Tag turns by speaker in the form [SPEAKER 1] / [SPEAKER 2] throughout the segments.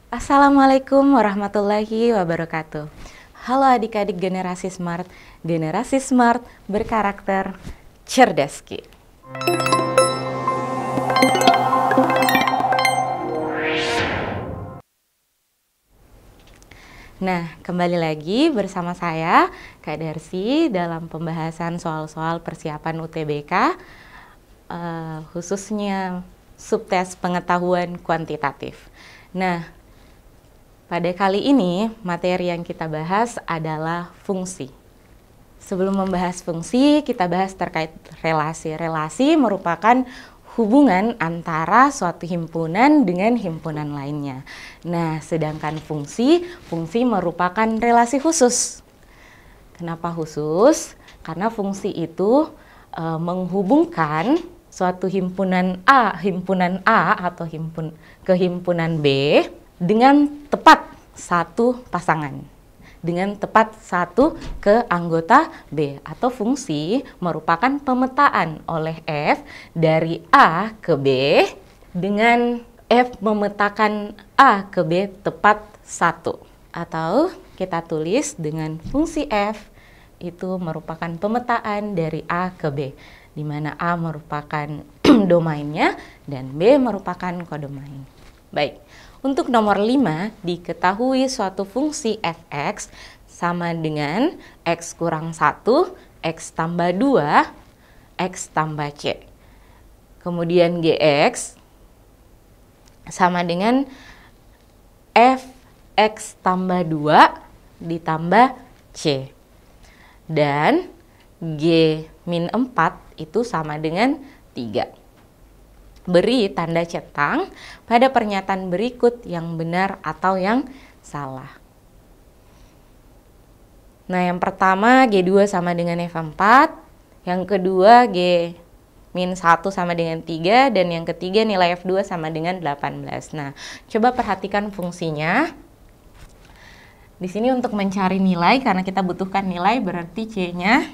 [SPEAKER 1] Assalamualaikum warahmatullahi wabarakatuh. Halo adik-adik generasi smart berkarakter cerdas Ki. Nah, kembali lagi bersama saya, Kak Darsi, dalam pembahasan soal-soal persiapan UTBK, khususnya subtes pengetahuan kuantitatif. Nah, pada kali ini materi yang kita bahas adalah fungsi. Sebelum membahas fungsi, kita bahas terkait relasi. Relasi merupakan hubungan antara suatu himpunan dengan himpunan lainnya. Nah, sedangkan fungsi merupakan relasi khusus. Kenapa khusus? Karena fungsi itu menghubungkan suatu himpunan A atau ke himpunan B dengan tepat satu pasangan. Dengan tepat satu ke anggota B, atau fungsi merupakan pemetaan oleh F dari A ke B dengan F memetakan A ke B tepat satu. Atau kita tulis dengan fungsi F itu merupakan pemetaan dari A ke B, di mana A merupakan domainnya dan B merupakan kodomain. Baik. Untuk nomor 5, diketahui suatu fungsi fx sama dengan x kurang 1, x tambah 2, x tambah c. Kemudian gx sama dengan fx tambah 2 ditambah c. Dan g min 4 itu sama dengan 3. Beri tanda centang pada pernyataan berikut yang benar atau yang salah. Nah, yang pertama G2 sama dengan F4, yang kedua G-1 sama dengan 3, dan yang ketiga nilai F2 sama dengan 18. Nah, coba perhatikan fungsinya. Di sini untuk mencari nilai, karena kita butuhkan nilai berarti C-nya,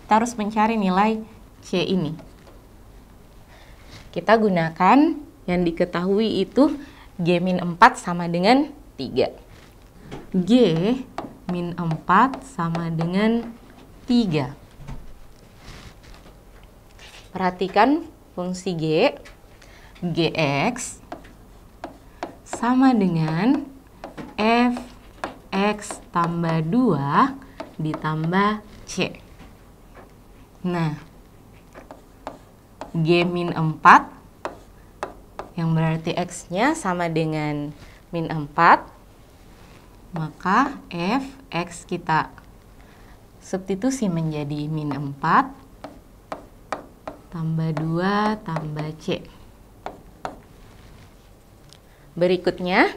[SPEAKER 1] kita harus mencari nilai C ini. Kita gunakan yang diketahui itu G-4 sama dengan 3. G-4 sama dengan 3. Perhatikan fungsi G. Gx sama dengan Fx tambah 2 ditambah C. Nah, G-4 yang berarti X-nya sama dengan min 4, maka Fx kita substitusi menjadi min 4 tambah 2 tambah C. Berikutnya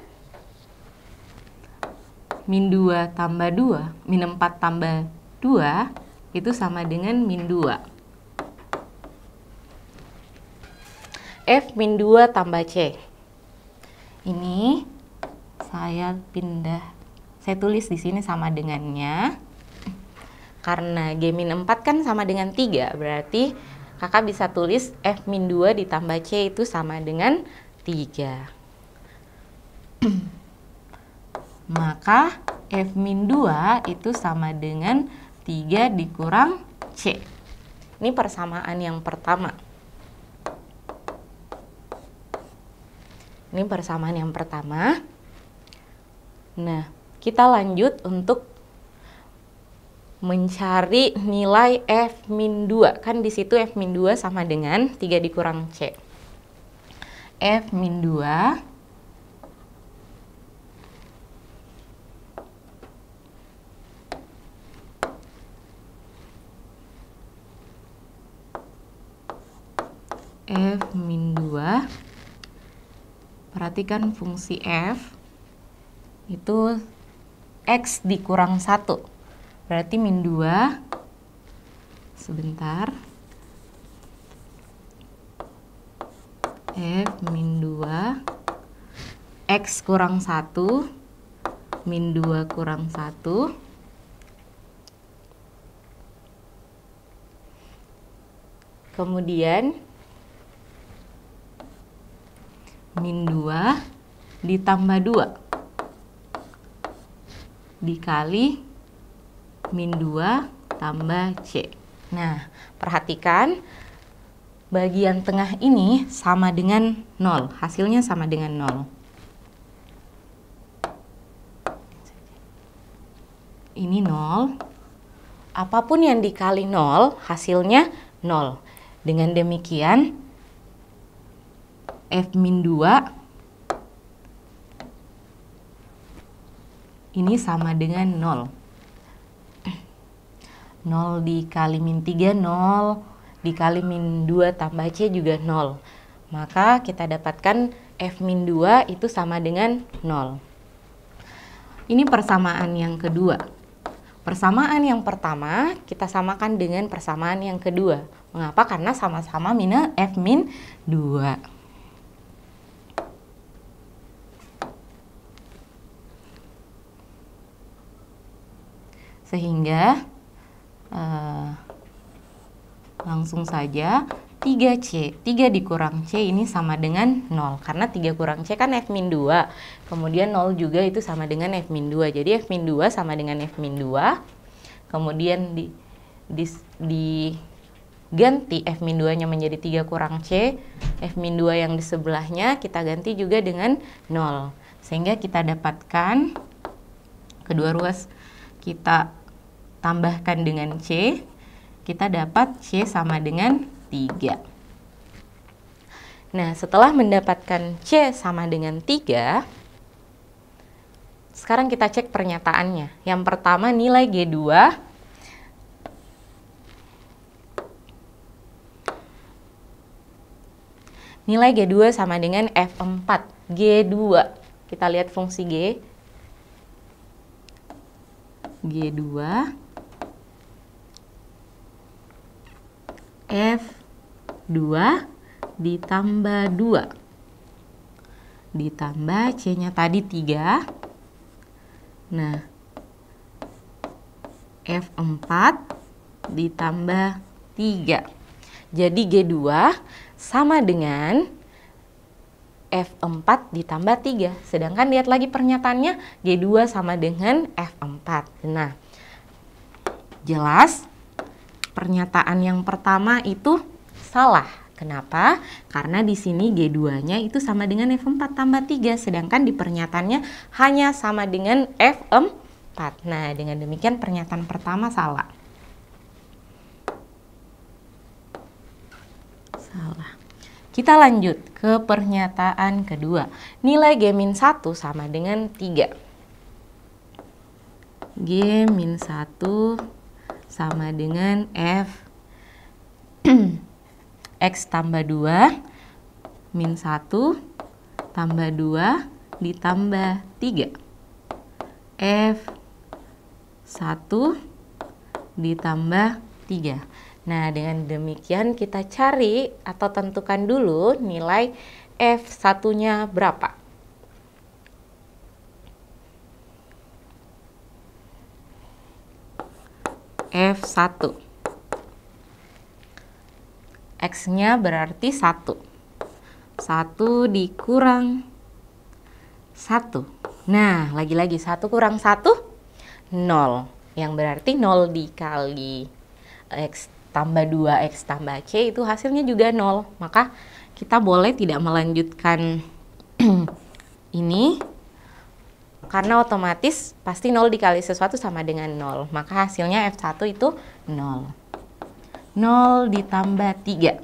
[SPEAKER 1] min 4 tambah 2 itu sama dengan min 2. F min 2 tambah C. Ini saya tulis di sini sama dengannya. Karena G min 4 kan sama dengan 3, berarti kakak bisa tulis F min 2 ditambah C itu sama dengan 3. Maka F min 2 itu sama dengan 3 dikurang C. Ini persamaan yang pertama. Ini persamaan yang pertama. Nah, kita lanjut untuk mencari nilai F min 2. Kan di situ F min 2 sama dengan 3 dikurang C. F min 2 perhatikan fungsi F itu X dikurang 1, berarti min 2, sebentar, F min 2 X kurang 1 min 2 kurang 1 kemudian min 2 ditambah 2 dikali min 2 tambah C. Nah, perhatikan bagian tengah ini sama dengan 0. Hasilnya sama dengan 0. Ini 0. Apapun yang dikali 0, hasilnya 0. Dengan demikian, F min 2 ini sama dengan 0. 0 dikali min 3, 0. Dikali min 2 tambah C juga 0. Maka kita dapatkan F min 2 itu sama dengan 0. Ini persamaan yang kedua. Persamaan yang pertama kita samakan dengan persamaan yang kedua. Mengapa? Karena sama-sama F min 2. Sehingga langsung saja 3C, 3 dikurang C ini sama dengan 0. Karena 3 kurang C kan F min 2. Kemudian 0 juga itu sama dengan F min 2. Jadi F min 2 sama dengan F min 2. Kemudian diganti F min 2-nya menjadi 3 kurang C. F min 2 yang di sebelahnya kita ganti juga dengan 0. Sehingga kita dapatkan kedua ruas kita tambahkan dengan C. Kita dapat C sama dengan 3. Nah, setelah mendapatkan C sama dengan 3, sekarang kita cek pernyataannya. Yang pertama nilai G2 sama dengan F4. G2, kita lihat fungsi G. G2 F2 ditambah 2 ditambah C-nya tadi 3. Nah, F4 ditambah 3. Jadi G2 sama dengan F4 ditambah 3. Sedangkan lihat lagi pernyataannya, G2 sama dengan F4. Nah, jelas pernyataan yang pertama itu salah. Kenapa? Karena di sini G2-nya itu sama dengan F4 tambah 3, sedangkan di pernyataannya hanya sama dengan F4. Nah, dengan demikian pernyataan pertama salah. Salah. Kita lanjut ke pernyataan kedua. Nilai G-1 sama dengan 3. G-1 sama dengan F X tambah 2 min 1 tambah 2 ditambah 3. F 1 ditambah 3. Nah, dengan demikian kita cari atau tentukan dulu nilai F1-nya berapa. F1. X-nya berarti 1. 1 dikurang 1. Nah, lagi-lagi 1 kurang 1, 0. Yang berarti 0 dikali X tambah 2, X tambah C itu hasilnya juga 0. Maka kita boleh tidak melanjutkan ini. Karena otomatis pasti 0 dikali sesuatu sama dengan 0. Maka hasilnya F1 itu 0. 0 ditambah 3.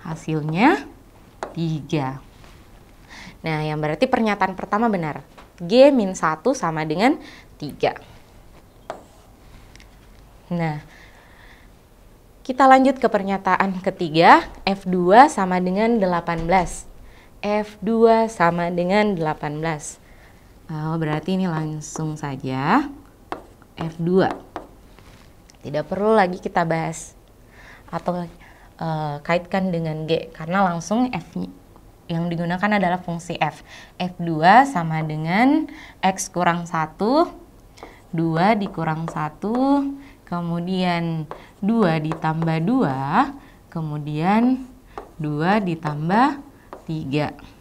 [SPEAKER 1] Hasilnya 3. Nah, yang berarti pernyataan pertama benar. G-1 sama dengan 3. Nah, kita lanjut ke pernyataan ketiga. F2 sama dengan 18. F2 sama dengan 18. Oh, berarti ini langsung saja F2. Tidak perlu lagi kita bahas atau kaitkan dengan G, karena langsung F yang digunakan adalah fungsi F. F2 sama dengan X kurang 1, 2 dikurang 1, kemudian 2 ditambah 2, kemudian 2 ditambah 3.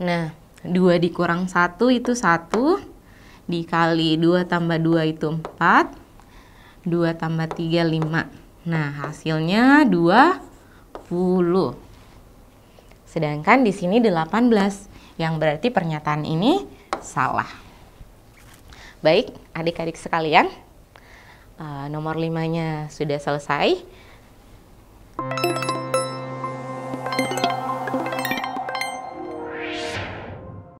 [SPEAKER 1] Nah, 2 dikurang 1 itu 1, dikali 2 tambah 2 itu 4, 2 tambah 3, 5. Nah, hasilnya 20. Sedangkan di sini 18, yang berarti pernyataan ini salah. Baik, adik-adik sekalian, nomor 5-nya sudah selesai.